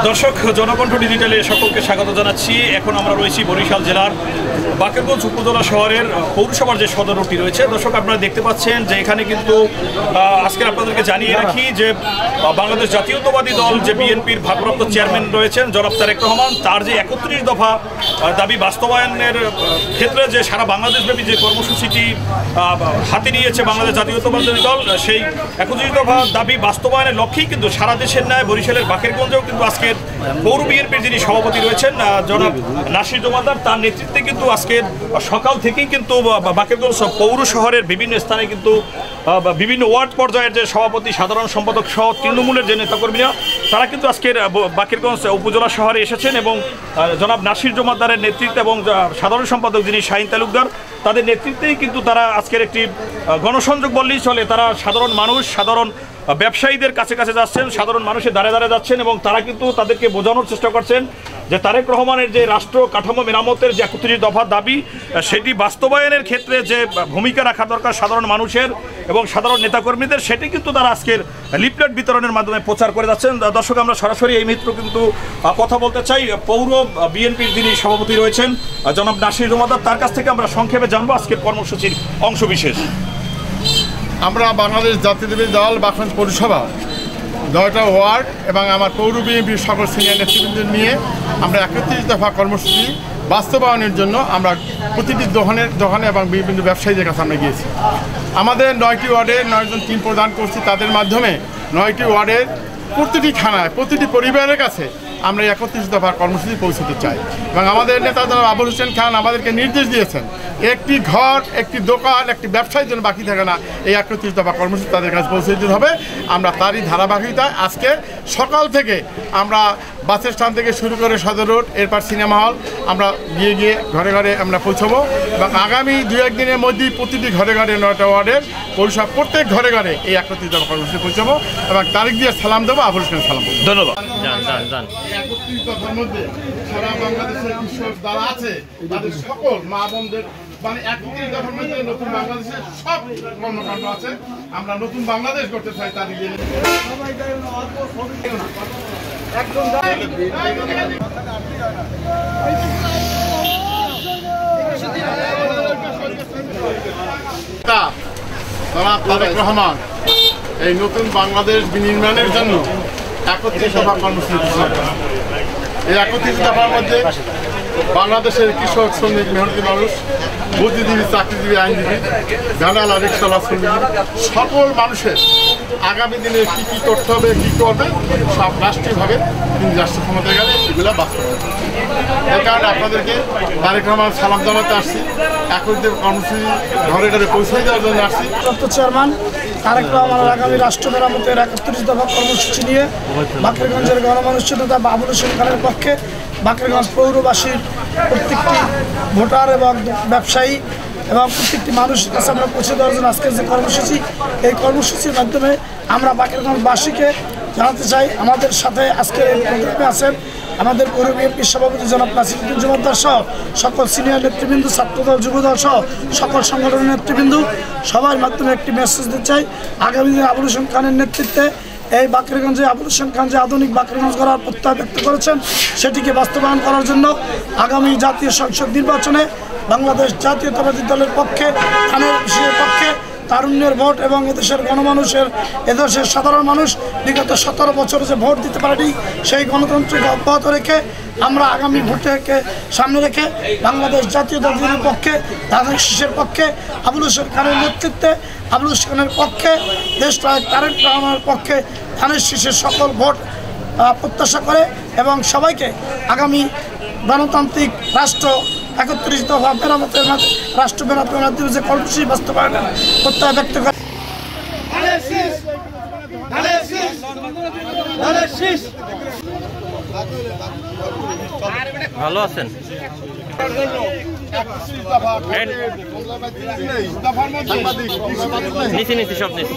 দর্শক, জনকণ্ঠ ডিজিটালে সকলকে স্বাগত জানাচ্ছি। এখন আমরা রয়েছি বরিশাল জেলার বাকেরগঞ্জ উপজেলা শহরের পৌরসভার যে সদর রোডটি রয়েছে। দর্শক, আপনারা দেখতে পাচ্ছেন যে এখানে কিন্তু আজকে আপনাদেরকে জানিয়ে রাখি যে বাংলাদেশ জাতীয়তাবাদী দল যে বিএনপির ভারপ্রাপ্ত চেয়ারম্যান রয়েছেন জনাব তারেক রহমান, তার যে 31 দফা দাবি বাস্তবায়নের ক্ষেত্রে যে সারা বাংলাদেশব্যাপী যে কর্মসূচিটি হাতে নিয়েছে বাংলাদেশ জাতীয়তাবাদী দল, সেই 31 দফা দাবি বাস্তবায়নের লক্ষ্যেই কিন্তু সারা দেশের ন্যায় বরিশালের বাকেরগঞ্জেও কিন্তু আজকের পৌর বিএনপির যিনি সভাপতি রয়েছেন জনাব নাসির জমাদার, তার নেতৃত্বে কিন্তু আজকের সকাল থেকেই কিন্তু বাকেরগঞ্জ পৌর শহরের বিভিন্ন স্থানে কিন্তু বিভিন্ন ওয়ার্ড পর্যায়ের যে সভাপতি, সাধারণ সম্পাদক সহ তৃণমূলের যে নেতাকর্মীরা, তারা কিন্তু আজকের বাকেরগঞ্জ উপজেলা শহরে এসেছেন এবং জনাব নাসির জমাদারের নেতৃত্বে এবং সাধারণ সম্পাদক যিনি শাহিন তালুকদার, তাদের নেতৃত্বেই কিন্তু তারা আজকের একটি গণসংযোগ বললেই চলে। তারা সাধারণ মানুষ, সাধারণ ব্যবসায়ীদের কাছে কাছে যাচ্ছেন, সাধারণ মানুষের দ্বারে দ্বারে যাচ্ছেন এবং তারা কিন্তু তাদেরকে বোঝানোর চেষ্টা করছেন যে তারেক রহমানের যে রাষ্ট্র কাঠামো মেরামতের যে 31 দফা দাবি, সেটি বাস্তবায়নের ক্ষেত্রে যে ভূমিকা রাখা দরকার সাধারণ মানুষের এবং সাধারণ নেতাকর্মীদের, সেটি কিন্তু তারা আজকের লিফলেট বিতরণের মাধ্যমে প্রচার করে যাচ্ছেন। দর্শক, আমরা সরাসরি এই মিত্র কিন্তু কথা বলতে চাই পৌর বিএনপির যিনি সভাপতি রয়েছেন জনাব নাসির জমাদার, তার কাছ থেকে আমরা সংক্ষেপে জানবো আজকের কর্মসূচির অংশবিশেষ। আমরা বাংলাদেশ জাতীয়তাবাদী দল বাকেরগঞ্জ পৌরসভা 9টা ওয়ার্ড এবং আমার পৌর বিএনপির সকল সিনিয়র নেতৃবৃন্দ নিয়ে আমরা 31 দফা কর্মসূচি বাস্তবায়নের জন্য আমরা প্রতিটি দোকানে এবং বিভিন্ন ব্যবসায়ীদের কাছে আমরা গিয়েছি। আমাদের 9টি ওয়ার্ডে 9 জন টিম প্রদান করছি, তাদের মাধ্যমে 9টি ওয়ার্ডের প্রতিটি থানায় প্রতিটি পরিবারের কাছে আমরা 31 দফার কর্মসূচি পৌঁছতে চাই এবং আমাদের নেতা জনাব আবুল হোসেন খান আমাদেরকে নির্দেশ দিয়েছেন একটি ঘর, একটি দোকান, একটি ব্যবসায়ীর জন্য বাকি থাকে না, এই 31 দফা কর্মসূচি তাদের কাছে পৌঁছে দিতে হবে। আমরা তারই ধারাবাহিকতায় আজকে সকাল থেকে আমরা বাসের স্ট্যান্ড থেকে শুরু করে সদর রোড, এরপর সিনেমা হল, আমরা গিয়ে ঘরে ঘরে আমরা পৌঁছবো এবং আগামী 2-1 দিনের মধ্যেই প্রতিটি ঘরে ঘরে 9টা ওয়ার্ডের পৌরসভা প্রত্যেক ঘরে ঘরে এই 31 দফা কর্মসূচি পৌঁছাবো এবং তারিখ দিয়ে সালাম দেবো, আবুল হোসেন সালাম দেবো। ধন্যবাদ। 31 দফার মধ্যে সারা বাংলাদেশের কৃষক যারা আছে তাদের সকল মা বোনদের মানে 31 দফার মধ্যে নতুন বাংলাদেশের সব কর্মকাণ্ড আছে, আমরা নতুন বাংলাদেশ করতে চাই। তাদের তারেক রহমান এই নতুন বাংলাদেশ বিনির্মাণের জন্য 31 দফা কর্মসূচি। এই 31 দফার মধ্যে বাংলাদেশের কৃষক, শ্রমিক, মেহনতি মানুষ, বুদ্ধিজীবী, চাকরিজীবী, আইনজীবী, গানালা, রিক্সাওয়ালা, শ্রমিক, সকল মানুষের আগামী দিনে কী কী করতে হবে, কী করবে, সব রাষ্ট্রীয়ভাবে তিনি রাষ্ট্র ক্ষমতায় গেলে এগুলো বাস্তবায়ন। এই কারণে আপনাদেরকে তারেক রহমান সালাম জানাতে আসছি, 31 কর্মসূচি ঘরে ঘরে পৌঁছে দেওয়ার জন্য আসছি। চেয়ারম্যান তারেক রহমানের আগামী রাষ্ট্র মেরামতের 31 দফা কর্মসূচি নিয়ে বাকেরগঞ্জের গণমানুষের নেতা আবুল হোসেন খানের পক্ষে বাকেরগঞ্জ পৌরবাসীর প্রত্যেকটি ভোটার এবং ব্যবসায়ী এবং প্রত্যেকটি মানুষের কাছে আমরা পৌঁছে দেওয়ার জন্য আজকের যে কর্মসূচি, এই কর্মসূচির মাধ্যমে আমরা বাকেরগঞ্জবাসীকে জানাতে চাই আমাদের সাথে আজকে এই প্রোগ্রামে আছেন আমাদের পৌর বিএনপির সভাপতি জনাব নাসির জমাদার সহ সকল সিনিয়র নেতৃবৃন্দ, ছাত্রদল, যুবদল সহ সকল সংগঠনের নেতৃবৃন্দ, সবার মাধ্যমে একটি মেসেজ দিতে চাই। আগামী দিনে আবুল হোসেন খানের নেতৃত্বে এই বাকেরগঞ্জে আবুল হোসেন খান যে আধুনিক বাকেরগঞ্জ করার প্রত্যয় ব্যক্ত করেছেন, সেটিকে বাস্তবায়ন করার জন্য আগামী জাতীয় সংসদ নির্বাচনে বাংলাদেশ জাতীয়তাবাদী দলের পক্ষে, খানের বিশেষের পক্ষে তারুণ্যের ভোট এবং এদেশের গণমানুষের, এদেশের সাধারণ মানুষ বিগত 17 বছর যে ভোট দিতে পারেনি, সেই গণতন্ত্রকে অব্যাহত রেখে আমরা আগামী ভোটকে সামনে রেখে বাংলাদেশ জাতীয়তাবাদী দলের পক্ষে, ধানের শীষের পক্ষে, আবুল হোসেন খানের নেতৃত্বে, আবুল হোসেন খানের পক্ষে, দেশনায়ক তারেক রহমানের পক্ষে ধানের শীষের সকল ভোট প্রত্যাশা করে এবং সবাইকে আগামী গণতান্ত্রিক রাষ্ট্র 31 দফা মেরামতের রাষ্ট্র মেরামতের মাধ্যমে যে কর্মসূচি বাস্তবায়নের প্রত্যয় ব্যক্ত করে। ভালো আছেন? নিচে সব নিচে